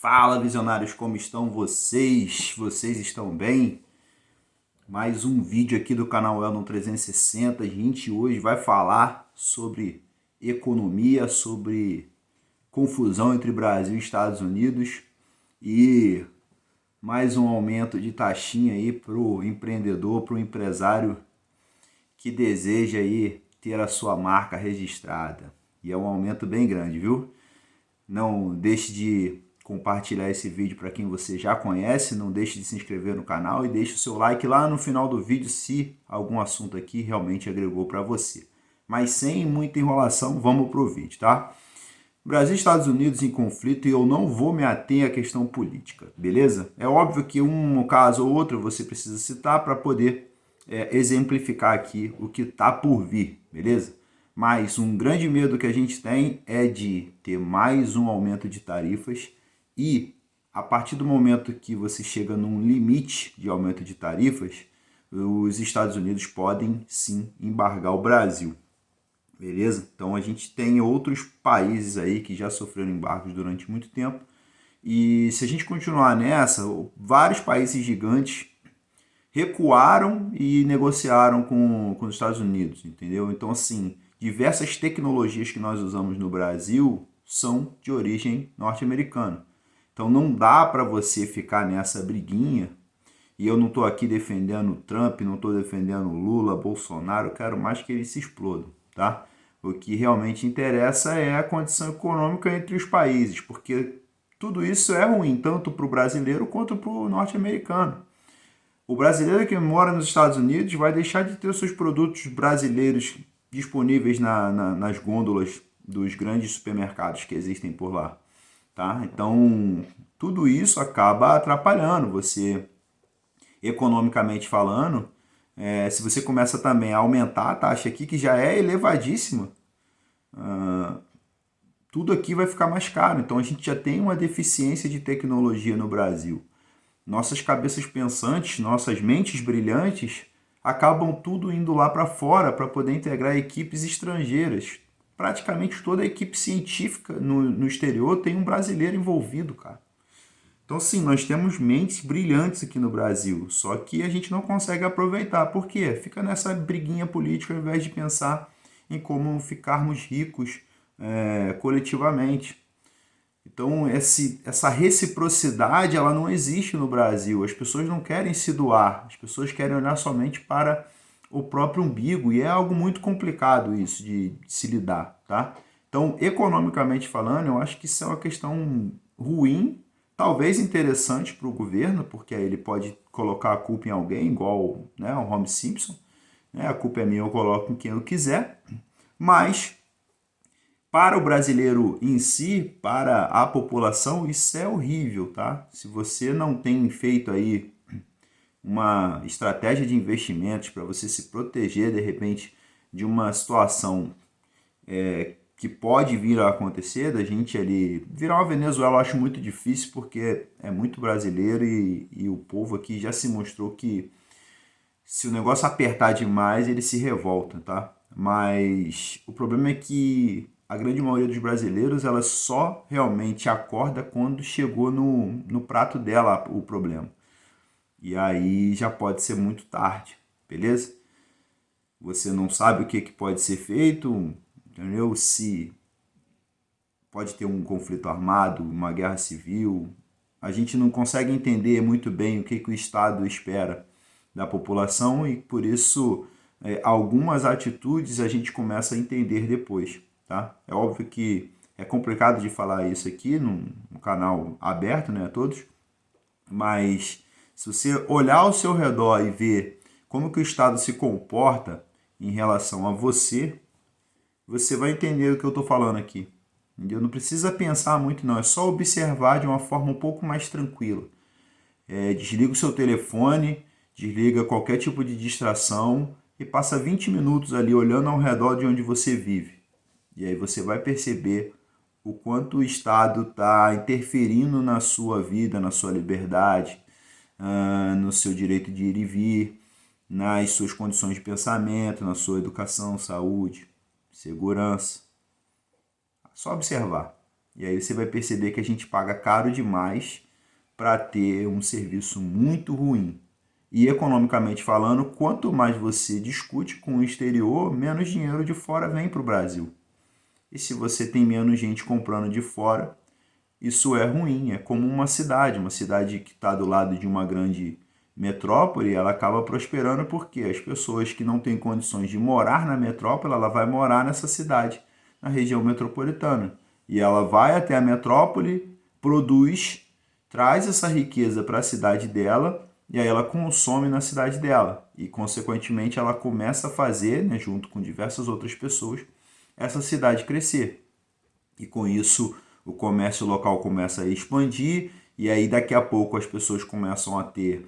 Fala, visionários, como estão vocês? Vocês estão bem? Mais um vídeo aqui do canal Eldon 360. A gente hoje vai falar sobre economia, sobre confusão entre Brasil e Estados Unidos e mais um aumento de taxinha aí para o empreendedor, para o empresário que deseja aí ter a sua marca registrada. E é um aumento bem grande, viu? Não deixe de compartilhar esse vídeo para quem você já conhece, não deixe de se inscrever no canal e deixe o seu like lá no final do vídeo se algum assunto aqui realmente agregou para você. Mas sem muita enrolação, vamos pro vídeo, tá? Brasil e Estados Unidos em conflito e eu não vou me ater à questão política, beleza? É óbvio que um caso ou outro você precisa citar para poder exemplificar aqui o que está por vir, beleza? Mas um grande medo que a gente tem é de ter mais um aumento de tarifas e a partir do momento que você chega num limite de aumento de tarifas, os Estados Unidos podem sim embargar o Brasil, beleza? Então a gente tem outros países aí que já sofreram embargos durante muito tempo e se a gente continuar nessa, vários países gigantes recuaram e negociaram com os Estados Unidos, entendeu? Então, assim, diversas tecnologias que nós usamos no Brasil são de origem norte-americana. Então, não dá para você ficar nessa briguinha, e eu não estou aqui defendendo Trump, não estou defendendo Lula, Bolsonaro, eu quero mais que eles se explodam, tá? O que realmente interessa é a condição econômica entre os países, porque tudo isso é ruim, tanto para o brasileiro quanto para o norte-americano. O brasileiro que mora nos Estados Unidos vai deixar de ter seus produtos brasileiros disponíveis nas gôndolas dos grandes supermercados que existem por lá, tá? Então, tudo isso acaba atrapalhando você, economicamente falando. Se você começa também a aumentar a taxa aqui, que já é elevadíssima, tudo aqui vai ficar mais caro. Então, a gente já tem uma deficiência de tecnologia no Brasil. Nossas cabeças pensantes, nossas mentes brilhantes, acabam tudo indo lá para fora para poder integrar equipes estrangeiras. Praticamente toda a equipe científica no exterior tem um brasileiro envolvido, cara. Então, sim, nós temos mentes brilhantes aqui no Brasil, só que a gente não consegue aproveitar. Por quê? Fica nessa briguinha política ao invés de pensar em como ficarmos ricos coletivamente. Então, essa reciprocidade ela não existe no Brasil. As pessoas não querem se doar, as pessoas querem olhar somente para o próprio umbigo e é algo muito complicado isso de se lidar, tá? Então, economicamente falando, eu acho que isso é uma questão ruim, talvez interessante para o governo, porque aí ele pode colocar a culpa em alguém, igual, né, o Homer Simpson, né? A culpa é minha, eu coloco em quem eu quiser, mas para o brasileiro em si, para a população, isso é horrível, tá? Se você não tem feito aí uma estratégia de investimentos para você se proteger, de repente, de uma situação que pode vir a acontecer, da gente ali virar uma Venezuela, eu acho muito difícil, porque é muito brasileiro e o povo aqui já se mostrou que se o negócio apertar demais, ele se revolta, tá? Mas o problema é que a grande maioria dos brasileiros, ela só realmente acorda quando chegou no prato dela o problema. E aí já pode ser muito tarde, beleza? Você não sabe o que pode ser feito, entendeu? Se pode ter um conflito armado, uma guerra civil. A gente não consegue entender muito bem o que o Estado espera da população e por isso algumas atitudes a gente começa a entender depois, tá? É óbvio que é complicado de falar isso aqui no canal aberto, né, a todos, mas se você olhar ao seu redor e ver como que o Estado se comporta em relação a você, você vai entender o que eu estou falando aqui. Entendeu? Não precisa pensar muito não, é só observar de uma forma um pouco mais tranquila. Desliga o seu telefone, desliga qualquer tipo de distração e passa 20 minutos ali olhando ao redor de onde você vive. E aí você vai perceber o quanto o Estado está interferindo na sua vida, na sua liberdade, no seu direito de ir e vir, nas suas condições de pensamento, na sua educação, saúde, segurança. Só observar. E aí você vai perceber que a gente paga caro demais para ter um serviço muito ruim. E economicamente falando, quanto mais você discute com o exterior, menos dinheiro de fora vem para o Brasil. E se você tem menos gente comprando de fora, isso é ruim. É como uma cidade que está do lado de uma grande metrópole, ela acaba prosperando porque as pessoas que não têm condições de morar na metrópole, ela vai morar nessa cidade, na região metropolitana. E ela vai até a metrópole, produz, traz essa riqueza para a cidade dela e aí ela consome na cidade dela. E, consequentemente, ela começa a fazer, né, junto com diversas outras pessoas, essa cidade crescer. E com isso o comércio local começa a expandir e aí daqui a pouco as pessoas começam a ter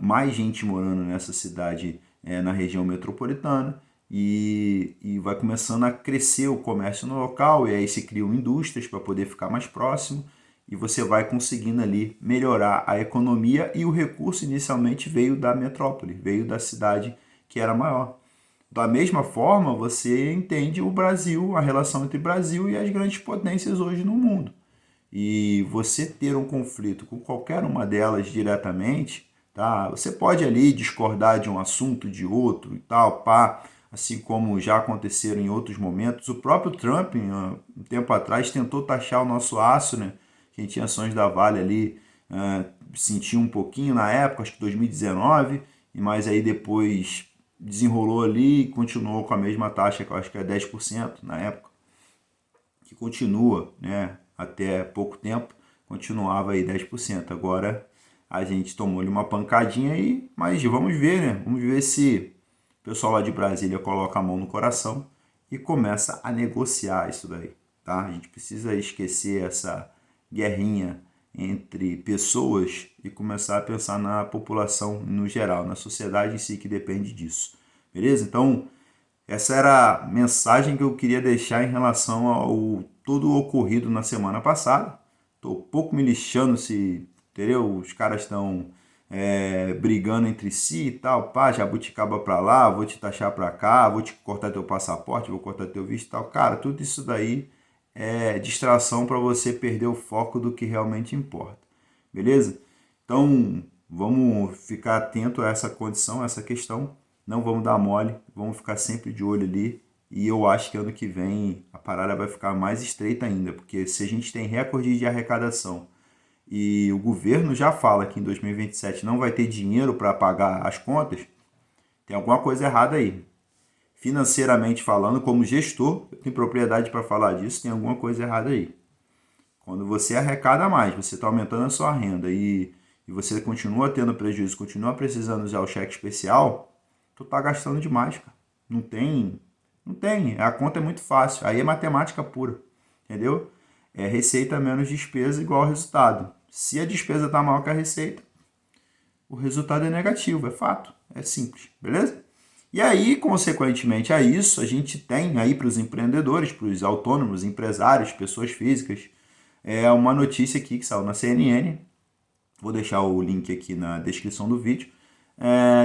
mais gente morando nessa cidade na região metropolitana e vai começando a crescer o comércio no local e aí se criam indústrias para poder ficar mais próximo e você vai conseguindo ali melhorar a economia e o recurso inicialmente veio da metrópole, veio da cidade que era maior. Da mesma forma, você entende o Brasil, a relação entre Brasil e as grandes potências hoje no mundo. E você ter um conflito com qualquer uma delas diretamente, tá? Você pode ali discordar de um assunto, de outro e tal, pá, assim como já aconteceram em outros momentos. O próprio Trump, um tempo atrás, tentou taxar o nosso aço, né? Quem tinha ações da Vale ali sentiu um pouquinho na época, acho que 2019, mas aí depois desenrolou ali e continuou com a mesma taxa, que eu acho que é 10% na época, que continua, né, até pouco tempo, continuava aí 10%. Agora a gente tomou-lhe uma pancadinha aí, mas vamos ver, né? Vamos ver se o pessoal lá de Brasília coloca a mão no coração e começa a negociar isso daí, tá? A gente precisa esquecer essa guerrinha entre pessoas e começar a pensar na população no geral, na sociedade em si que depende disso. Beleza? Então, essa era a mensagem que eu queria deixar em relação ao tudo ocorrido na semana passada. Estou um pouco me lixando se, entendeu? Os caras estão brigando entre si e tal, pá, jabuticaba pra lá, vou te taxar pra cá, vou te cortar teu passaporte, vou cortar teu visto e tal. Cara, tudo isso daí é distração para você perder o foco do que realmente importa. Beleza? Então, vamos ficar atento a essa condição, a essa questão. Não vamos dar mole, vamos ficar sempre de olho ali. E eu acho que ano que vem a parada vai ficar mais estreita ainda, porque se a gente tem recorde de arrecadação e o governo já fala que em 2027 não vai ter dinheiro para pagar as contas, tem alguma coisa errada aí. Financeiramente falando, como gestor, eu tenho propriedade para falar disso, tem alguma coisa errada aí. Quando você arrecada mais, você está aumentando a sua renda e você continua tendo prejuízo, continua precisando usar o cheque especial, tu tá gastando demais, cara. Não tem. A conta é muito fácil. Aí é matemática pura, entendeu? É receita menos despesa igual resultado. Se a despesa tá maior que a receita, o resultado é negativo, é fato. É simples, beleza? E aí, consequentemente a isso, a gente tem aí para os empreendedores, para os autônomos, empresários, pessoas físicas, uma notícia aqui que saiu na CNN, vou deixar o link aqui na descrição do vídeo,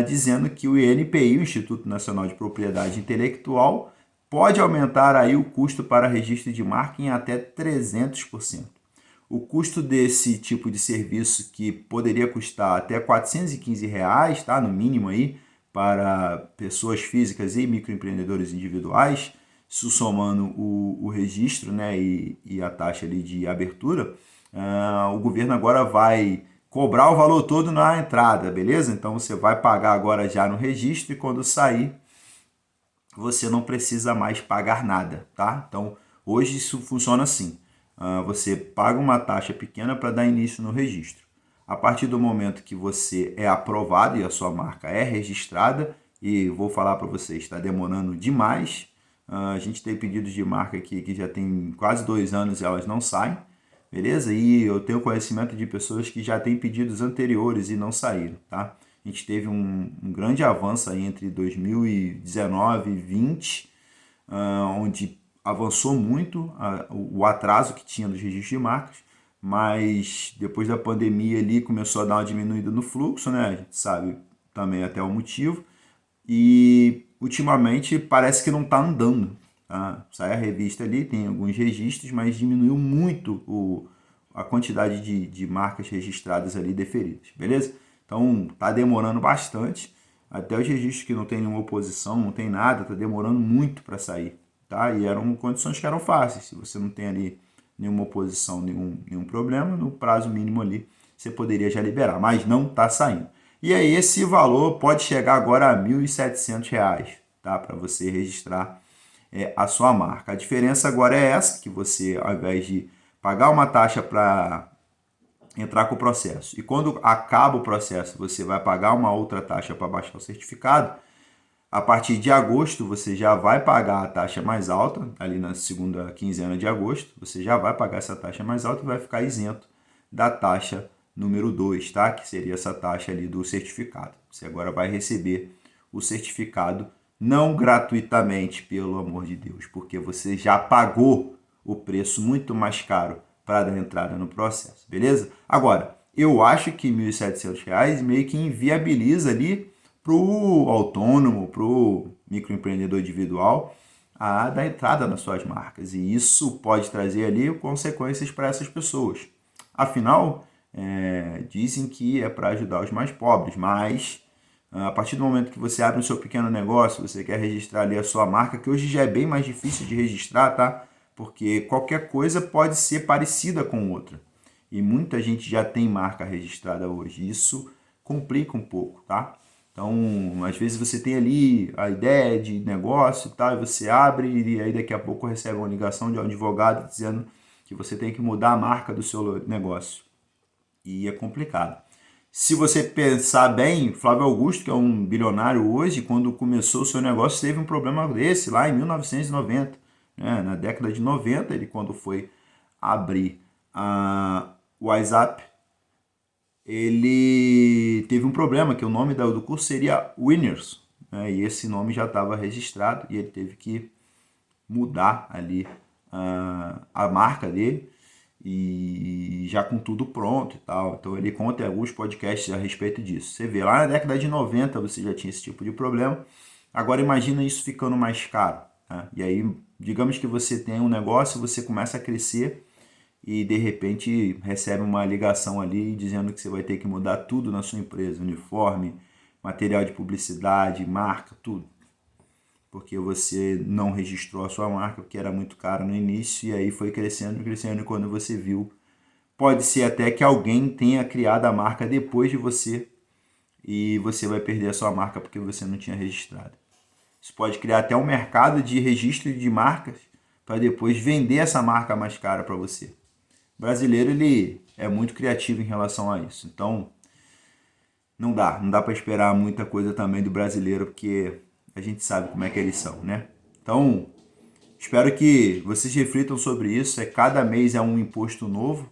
dizendo que o INPI, o Instituto Nacional de Propriedade Intelectual, pode aumentar aí o custo para registro de marca em até 300%. O custo desse tipo de serviço, que poderia custar até R$ 415, tá? No mínimo aí, para pessoas físicas e microempreendedores individuais, isso somando o registro, né, e a taxa ali de abertura, o governo agora vai cobrar o valor todo na entrada, beleza? Então você vai pagar agora já no registro e quando sair você não precisa mais pagar nada, tá? Então hoje isso funciona assim. Você paga uma taxa pequena para dar início no registro. A partir do momento que você é aprovado e a sua marca é registrada, e vou falar para vocês, está demorando demais. A gente tem pedidos de marca aqui que já tem quase 2 anos e elas não saem, beleza? E eu tenho conhecimento de pessoas que já têm pedidos anteriores e não saíram, tá? A gente teve um grande avanço aí entre 2019 e 2020, onde avançou muito o atraso que tinha dos registros de marcas, mas depois da pandemia ali começou a dar uma diminuída no fluxo, né? A gente sabe também até o motivo, e ultimamente parece que não está andando, tá? Sai a revista ali, tem alguns registros, mas diminuiu muito a quantidade de marcas registradas ali deferidas, beleza? Então tá demorando bastante, até os registros que não tem nenhuma oposição, não tem nada, tá demorando muito para sair, tá? E eram condições que eram fáceis, se você não tem ali nenhuma oposição, nenhum problema, no prazo mínimo ali você poderia já liberar, mas não está saindo. E aí esse valor pode chegar agora a R$ 1.700, tá? Para você registrar a sua marca. A diferença agora é essa, que você, ao invés de pagar uma taxa para entrar com o processo, e quando acaba o processo você vai pagar uma outra taxa para baixar o certificado, a partir de agosto, você já vai pagar a taxa mais alta, ali na segunda quinzena de agosto, você já vai pagar essa taxa mais alta e vai ficar isento da taxa número 2, tá? Que seria essa taxa ali do certificado. Você agora vai receber o certificado não gratuitamente, pelo amor de Deus, porque você já pagou o preço muito mais caro para dar entrada no processo, beleza? Agora, eu acho que R$ 1.700 meio que inviabiliza ali para o autônomo, para o microempreendedor individual, a dar entrada nas suas marcas. E isso pode trazer ali consequências para essas pessoas. Afinal, dizem que é para ajudar os mais pobres, mas a partir do momento que você abre o seu pequeno negócio, você quer registrar ali a sua marca, que hoje já é bem mais difícil de registrar, tá? Porque qualquer coisa pode ser parecida com outra. E muita gente já tem marca registrada hoje. Isso complica um pouco, tá? Então, às vezes você tem ali a ideia de negócio e tal, e você abre e aí daqui a pouco recebe uma ligação de um advogado dizendo que você tem que mudar a marca do seu negócio. E é complicado. Se você pensar bem, Flávio Augusto, que é um bilionário hoje, quando começou o seu negócio, teve um problema desse lá em 1990. Né? Na década de 90, ele quando foi abrir o WhatsApp, ele teve um problema, que o nome do curso seria Winners, né? E esse nome já estava registrado e ele teve que mudar ali a marca dele e já com tudo pronto e tal. Então ele conta em alguns podcasts a respeito disso. Você vê, lá na década de 90 você já tinha esse tipo de problema, agora imagina isso ficando mais caro, né? E aí, digamos que você tem um negócio, você começa a crescer e de repente recebe uma ligação ali dizendo que você vai ter que mudar tudo na sua empresa, uniforme, material de publicidade, marca, tudo. Porque você não registrou a sua marca, porque era muito caro no início, e aí foi crescendo, crescendo, e quando você viu, pode ser até que alguém tenha criado a marca depois de você, e você vai perder a sua marca porque você não tinha registrado. Isso pode criar até um mercado de registro de marcas, para depois vender essa marca mais cara para você. O brasileiro, ele é muito criativo em relação a isso. Então, não dá para esperar muita coisa também do brasileiro, porque a gente sabe como é que eles são, né? Então, espero que vocês reflitam sobre isso. Cada mês é um imposto novo,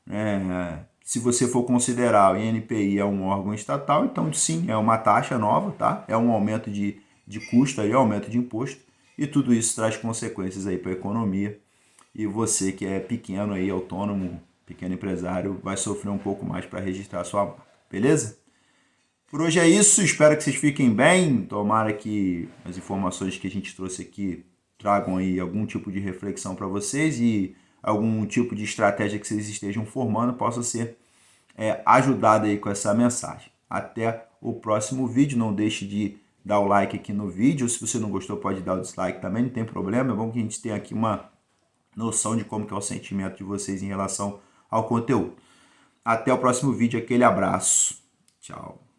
né? Se você for considerar o INPI é um órgão estatal, então sim, é uma taxa nova, tá? É um aumento de custo aí, aumento de imposto, e tudo isso traz consequências aí para a economia. E você que é pequeno aí, autônomo, pequeno empresário, vai sofrer um pouco mais para registrar a sua marca, beleza? Por hoje é isso, espero que vocês fiquem bem, tomara que as informações que a gente trouxe aqui tragam aí algum tipo de reflexão para vocês e algum tipo de estratégia que vocês estejam formando possa ser ajudada aí com essa mensagem. Até o próximo vídeo, não deixe de dar o like aqui no vídeo, se você não gostou pode dar o dislike também, não tem problema, é bom que a gente tenha aqui uma noção de como que é o sentimento de vocês em relação ao conteúdo. Até o próximo vídeo, aquele abraço, tchau.